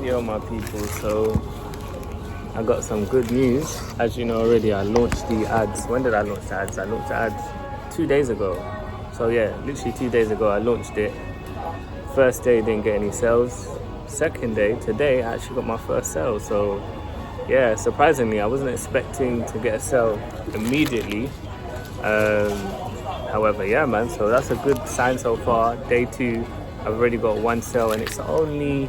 Yo, my people, so I got some good news. As you know already, I launched the ads. When did I launch the ads? I launched the ads 2 days ago. So yeah, literally 2 days ago I launched it. First day didn't get any sales. Second day, today, I actually got my first sale. So yeah, surprisingly, I wasn't expecting to get a sale immediately. However, yeah, man, so that's a good sign so far. Day 2, I've already got one sale, and it's only,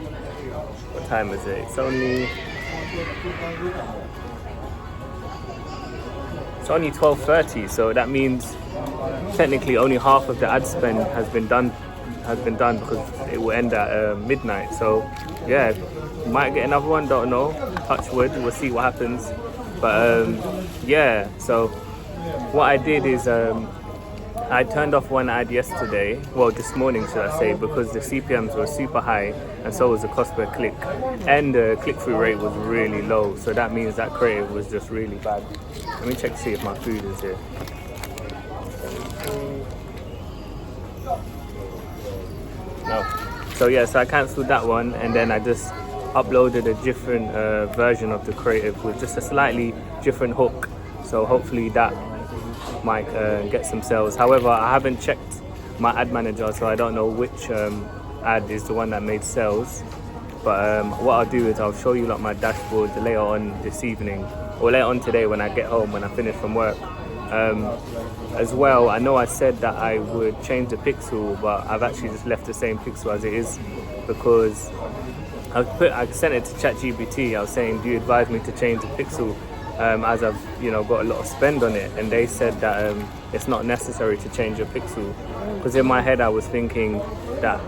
what time is it? It's only 12:30, so that means technically only half of the ad spend has been done because it will end at midnight. So yeah, might get another one, don't know, touch wood, we'll see what happens. But yeah, so what I did is I turned off one ad yesterday, well this morning should I say, because the CPMs were super high and so was the cost per click, and the click-through rate was really low, so that means that creative was just really bad. Let me check to see if my food is here. No. So yeah, so I cancelled that one, and then I just uploaded a different version of the creative with just a slightly different hook, so hopefully that might get some sales. However, I haven't checked my ad manager, so I don't know which ad is the one that made sales. But what I'll do is I'll show you like my dashboard later on this evening, or later on today when I get home, when I finish from work. As well, I know I said that I would change the pixel, but I've actually just left the same pixel as it is, because I sent it to ChatGPT. I was saying, do you advise me to change the pixel as I've got a lot of spend on it, and they said that it's not necessary to change your pixel, because in my head I was thinking that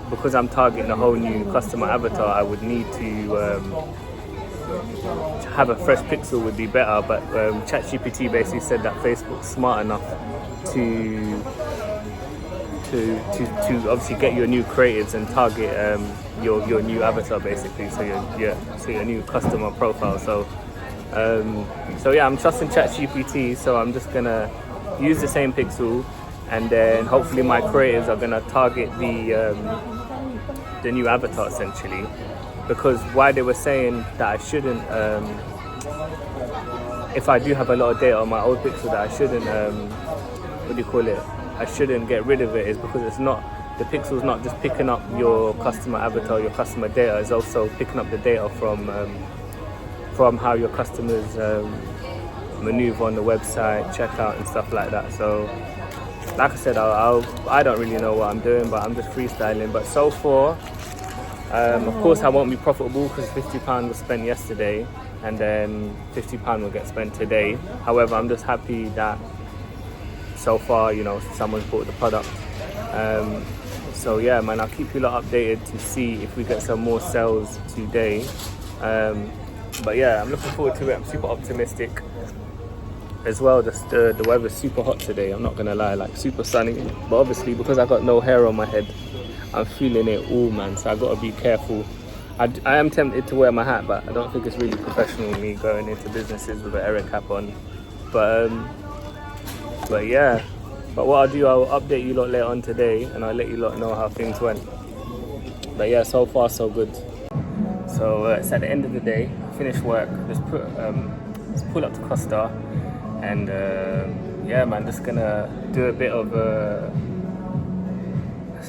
because I'm targeting a whole new customer avatar, I would need to have a fresh pixel would be better. But ChatGPT basically said that Facebook's smart enough to obviously get your new creatives and target your new avatar basically, so your new customer profile. So yeah, I'm trusting ChatGPT, so I'm just gonna use the same pixel, and then hopefully my creatives are gonna target the new avatar essentially. Because why they were saying that I shouldn't, if I do have a lot of data on my old pixel, that I shouldn't, I shouldn't get rid of it, is because the pixel's not just picking up your customer avatar, your customer data, it's also picking up the data from how your customers maneuver on the website, checkout and stuff like that. So like I said, I don't really know what I'm doing, but I'm just freestyling. But so far, of course I won't be profitable because £50 was spent yesterday, and then £50 will get spent today. However, I'm just happy that so far, someone's bought the product. So yeah, man, I'll keep you lot updated to see if we get some more sales today. But yeah, I'm looking forward to it. I'm super optimistic as well. The weather's super hot today, I'm not gonna lie, like super sunny. But obviously, because I got no hair on my head, I'm feeling it all, man, so I gotta be careful. I am tempted to wear my hat, but I don't think it's really professional me going into businesses with an Eric cap on. But yeah, but what I'll do, I'll update you lot later on today, and I'll let you lot know how things went. But yeah, so far so good. So it's at the end of the day, finished work, just pull up to Costa, and yeah, man, just gonna do a bit of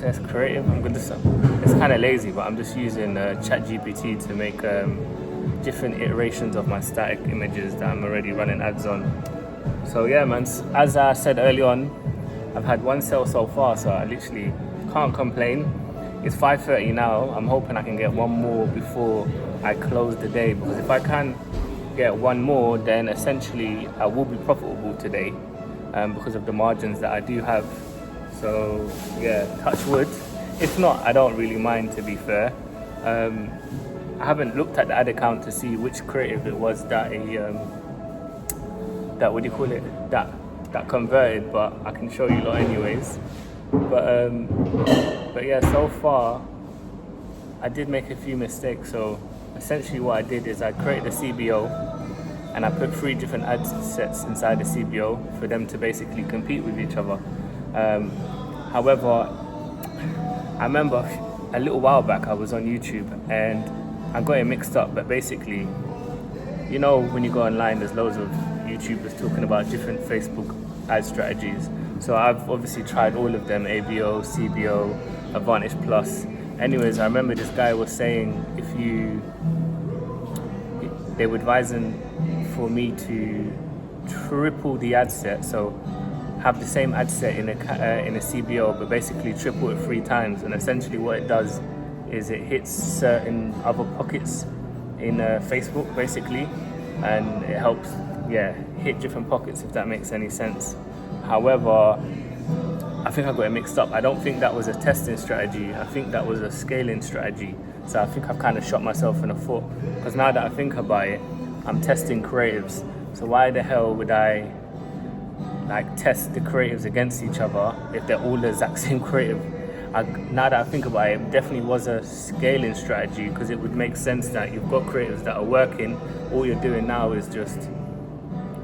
it's creative. It's kind of lazy, but I'm just using ChatGPT to make different iterations of my static images that I'm already running ads on. So yeah, man, as I said early on, I've had one sale so far, so I literally can't complain. It's 5:30 now. I'm hoping I can get one more before I close the day, because if I can get one more, then essentially I will be profitable today because of the margins that I do have. So yeah, touch wood. If not, I don't really mind, to be fair. I haven't looked at the ad account to see which creative it was that that converted, but I can show you lot anyways. But yeah, so far I did make a few mistakes. So essentially what I did is I created a CBO, and I put 3 different ad sets inside the CBO for them to basically compete with each other. However, I remember a little while back I was on YouTube and I got it mixed up, but basically, you know, when you go online, there's loads of YouTubers talking about different Facebook ad strategies. So I've obviously tried all of them: ABO, CBO, Advantage Plus. Anyways, I remember this guy was saying they were advising for me to triple the ad set, so have the same ad set in a CBO, but basically triple it 3 times. And essentially what it does is it hits certain other pockets in Facebook, basically, and it helps, hit different pockets, if that makes any sense. However, I think I got it mixed up. I don't think that was a testing strategy. I think that was a scaling strategy. So I think I've kind of shot myself in the foot, because now that I think about it, I'm testing creatives. So why the hell would I test the creatives against each other if they're all the exact same creative? Now that I think about it, it definitely was a scaling strategy, because it would make sense that you've got creatives that are working. All you're doing now is just,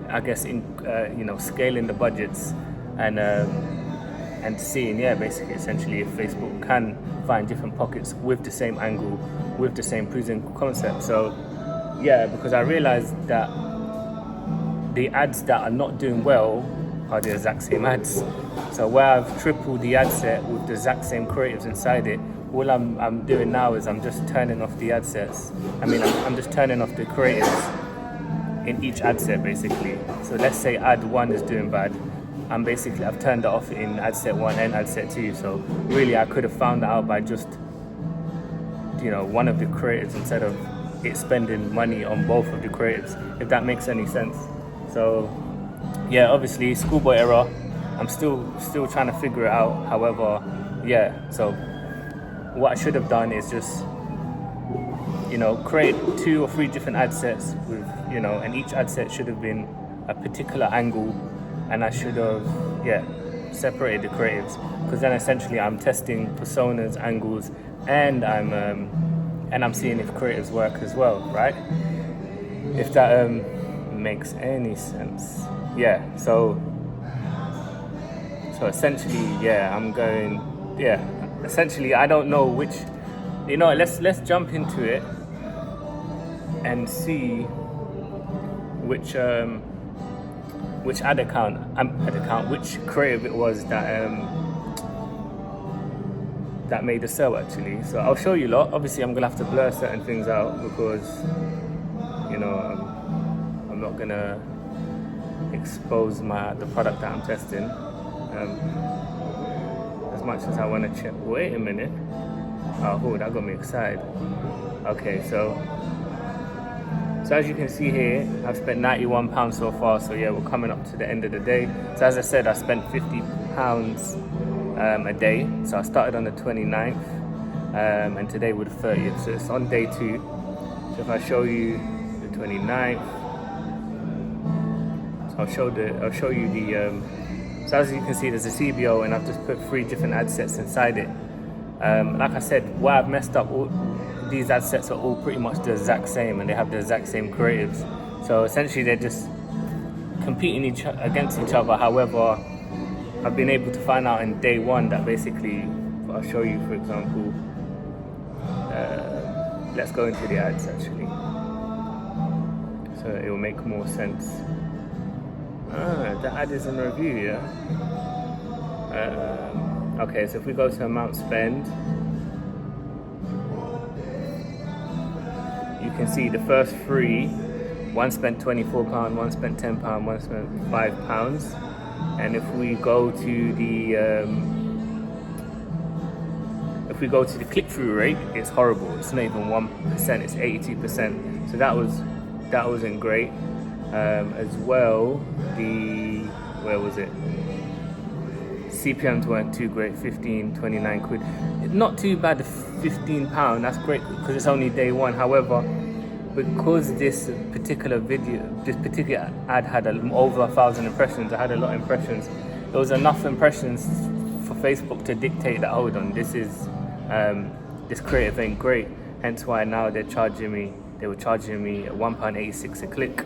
I guess, scaling the budgets and seeing, basically, essentially, if Facebook can find different pockets with the same angle, with the same proven concept. So, because I realized that the ads that are not doing well are the exact same ads. So where I've tripled the ad set with the exact same creatives inside it, all I'm doing now is I'm just turning off the ad sets. I'm just turning off the creatives in each ad set, basically. So let's say ad 1 is doing bad. I've turned it off in ad set 1 and ad set 2. So really I could have found that out by just, one of the creatives instead of it spending money on both of the creatives, if that makes any sense. So obviously schoolboy error. I'm still trying to figure it out. However, so what I should have done is just, create 2 or 3 different ad sets with, and each ad set should have been a particular angle, and I should have, separated the creatives, because then essentially I'm testing personas, angles, and I'm seeing if creatives work as well, right? If that makes any sense. So essentially, I'm going, essentially I don't know which, let's jump into it and see which ad account, which creative it was that made the sale, actually. So I'll show you lot. Obviously I'm gonna have to blur certain things out, because I'm not gonna expose the product that I'm testing as much as I want to check. Wait a minute. Oh, that got me excited. Okay, so as you can see here, I've spent £91 so far. So we're coming up to the end of the day. So as I said, I spent £50 a day. So I started on the 29th and today was the 30th. So it's on day 2. So if I show you the 29th, so I'll show you the so as you can see, there's a CBO, and I've just put 3 different ad sets inside it. Like I said, where I've messed up, these ad sets are all pretty much the exact same, and they have the exact same creatives. So essentially they're just competing against each other. However, I've been able to find out in day 1 that basically, I'll show you, for example, let's go into the ads actually, so it will make more sense. The ad is in review, okay, so if we go to amount spend, you can see the first 3, one spent £24, one spent £10, one spent £5. And if we go to the click-through rate, it's horrible. It's not even 1%, it's 82%. So that wasn't great. As well, where was it? CPMs weren't too great, 15, 29 quid. Not too bad, £15, that's great because it's only day 1. However, because this particular ad had over 1,000 impressions, I had a lot of impressions. There was enough impressions for Facebook to dictate that, hold on, this creative ain't great. Hence why now they were charging me £1.86 a click.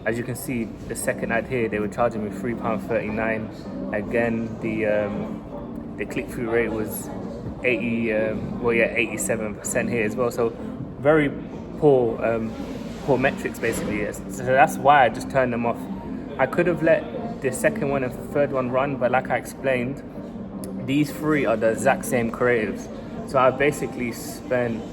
As you can see, the second ad here, they were charging me £3.39. Again, the click-through rate was 87% here as well. So very poor metrics basically. Yes. So that's why I just turned them off. I could have let the second one and third one run, but like I explained, these three are the exact same creatives. So I basically spent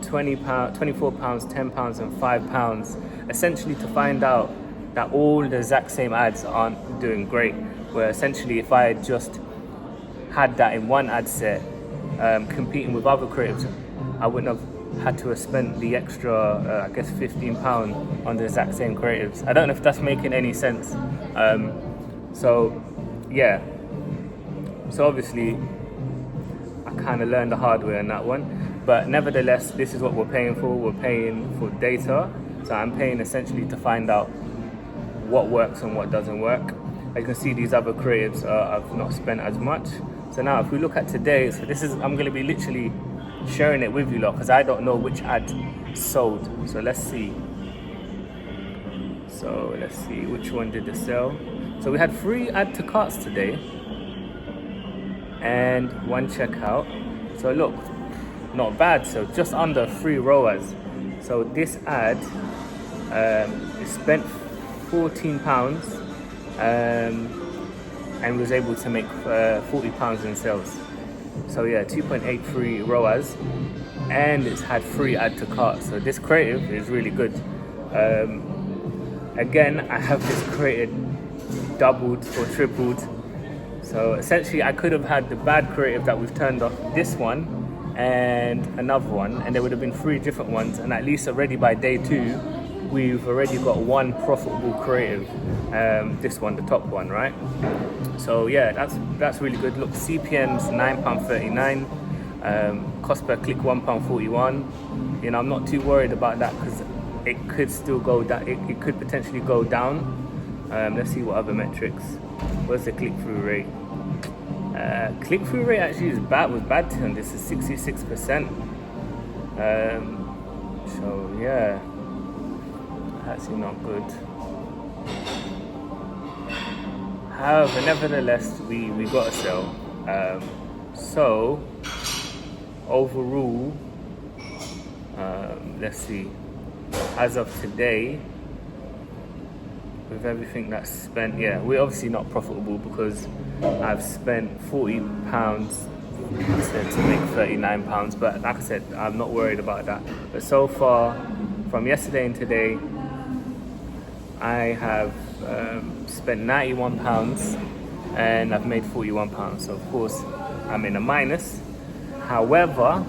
£20, £24, £10 and £5 essentially to find out that all the exact same ads aren't doing great. Where essentially if I had just had that in one ad set, competing with other creatives, I wouldn't have had to have spent the extra, I guess £15 on the exact same creatives. I don't know if that's making any sense. So obviously I kind of learned the hard way on that one, but nevertheless, this is what we're paying for. We're paying for data, so I'm paying essentially to find out what works and what doesn't work. As you can see, these other creatives I've not spent as much. So now if we look at today, so this is, I'm going to be literally sharing it with you lot because I don't know which ad sold. So let's see which one did the sell. So we had 3 add to carts today and 1 checkout. So look, not bad. So just under 3 ROAS. So this ad spent £14 and was able to make £40 in sales. So yeah, 2.83 ROAS, and it's had 3 add to cart. So this creative is really good. Again, I have this creative doubled or tripled. So essentially I could have had the bad creative that we've turned off, this one and another one, and there would have been 3 different ones, and at least already by day 2 we've already got 1 profitable creative, this one, the top one, right? So yeah, that's really good. Look, CPM's £9.39, cost per click £1.41. You know, I'm not too worried about that because it could still go down. It could potentially go down. Let's see what other metrics. What's the click-through rate? Click-through rate actually was bad to this is 66%. So yeah, actually not good. However, nevertheless, we got a sale. So overall, let's see. As of today, with everything that's spent, yeah, we're obviously not profitable because I've spent £40 instead to make £39. But like I said, I'm not worried about that. But so far, from yesterday and today, I have spent £91 and I've made £41. So of course, I'm in a minus. However,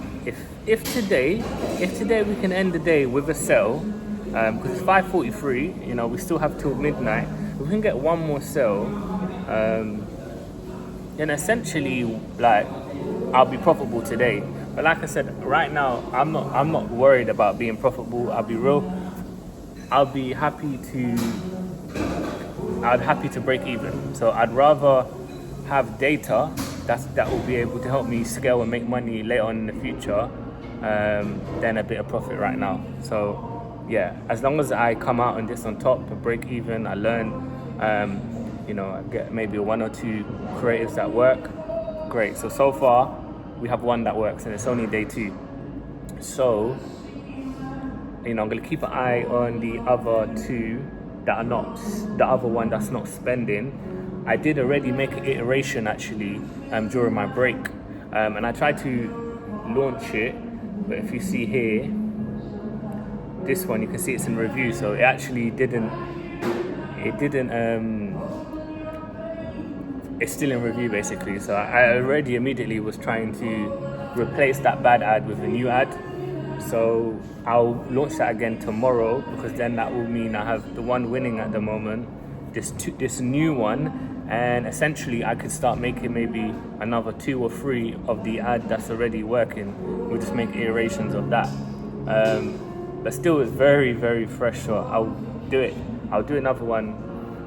if today we can end the day with a sale, because it's 5:43, you know, we still have till midnight. If we can get one more sale, then essentially, like, I'll be profitable today. But like I said, right now, I'm not worried about being profitable. I'll be real. I'd happy to break even. So I'd rather have data that will be able to help me scale and make money later on in the future, than a bit of profit right now. So yeah, as long as I come out on this on top, to break even, I learn, you know, I get maybe 1 or 2 creatives that work, great. So far, we have 1 that works and it's only day 2. So, you know, I'm gonna keep an eye on the other 2 that are not, the other one that's not spending. I did already make an iteration actually during my break, and I tried to launch it, but if you see here, this one, you can see it's in review, so it actually didn't, it's still in review basically. So I already immediately was trying to replace that bad ad with a new ad. So I'll launch that again tomorrow, because then that will mean I have the one winning at the moment, this new one, and essentially I could start making maybe another 2 or 3 of the ad that's already working. We'll just make iterations of that. But still, it's very, very fresh. So I'll do it. I'll do another one.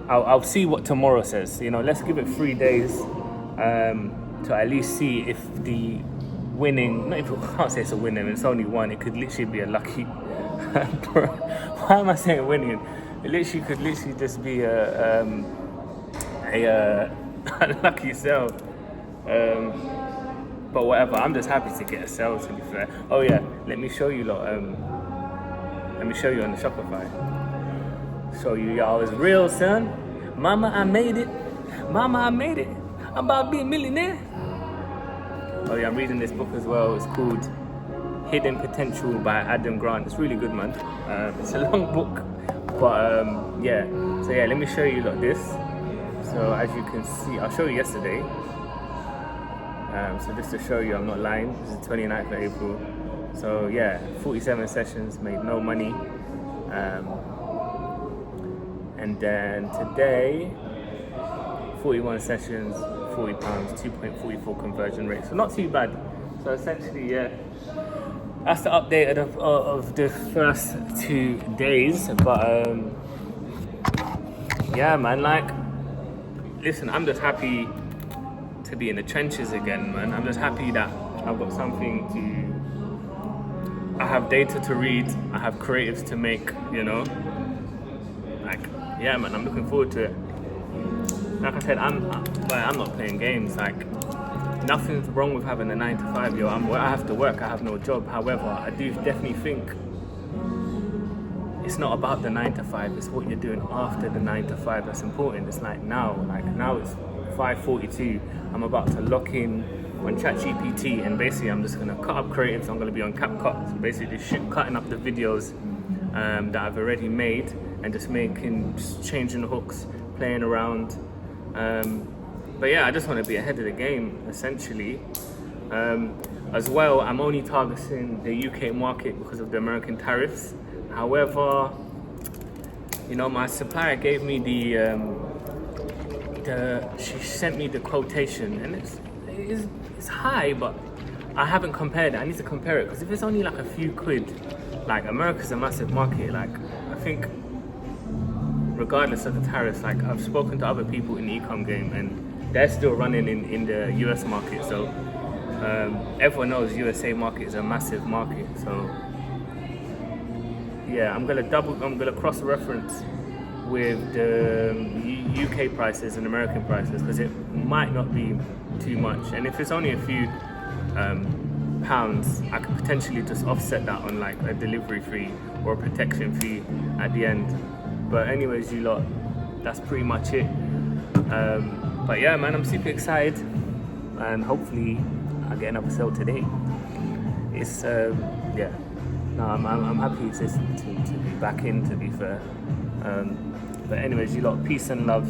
I'll see what tomorrow says. You know, let's give it 3 days to at least see if the winning, not even, I can't say it's a winning, it's only 1. It could literally be a lucky. Why am I saying winning? It literally could just be a lucky sale. But whatever, I'm just happy to get a sale, to be fair. Oh yeah, let me show you lot. Let me show you on the Shopify. Show you y'all is real, son. Mama, I made it. Mama, I made it. I'm about to be a millionaire. Oh yeah, I'm reading this book as well. It's called Hidden Potential by Adam Grant. It's really good, man. It's a long book, but yeah. So yeah, let me show you lot this. So as you can see, I'll show you yesterday. So just to show you I'm not lying, this is the 29th of April. So yeah, 47 sessions, made no money. And then today, 41 sessions, £40, 2.44 conversion rate. So not too bad. So essentially, yeah, that's the update of the first 2 days. But yeah, man, like, listen, I'm just happy to be in the trenches again, man. I'm just happy that I've got something I have data to read, I have creatives to make, you know. Like, yeah, man, I'm looking forward to it. Like I said, I'm not playing games. Like, nothing's wrong with having a 9 to 5, yo. I have to work, I have no job. However, I do definitely think it's not about the 9 to 5, it's what you're doing after the 9 to 5 that's important. It's like now it's 5:42. I'm about to lock in on ChatGPT, and basically I'm just gonna cut up creatives. I'm gonna be on CapCut, so basically cutting up the videos that I've already made and just changing the hooks, playing around. But yeah, I just want to be ahead of the game, essentially. As well, I'm only targeting the UK market because of the American tariffs. However, you know, my supplier gave me she sent me the quotation, and it's high, but I haven't compared it. I need to compare it, because if it's only like a few quid, like, America's a massive market. Like, I think regardless of the tariffs, like, I've spoken to other people in the e-com game, and they're still running in the US market. So everyone knows USA market is a massive market. So yeah, I'm gonna cross-reference with the UK prices and American prices, because it might not be too much. And if it's only a few pounds, I could potentially just offset that on like a delivery fee or a protection fee at the end. But anyways, you lot, that's pretty much it. But yeah, man, I'm super excited, and hopefully I'll get another sale today. It's yeah, no, I'm happy to be back in, to be fair. But anyways, you lot, peace and love.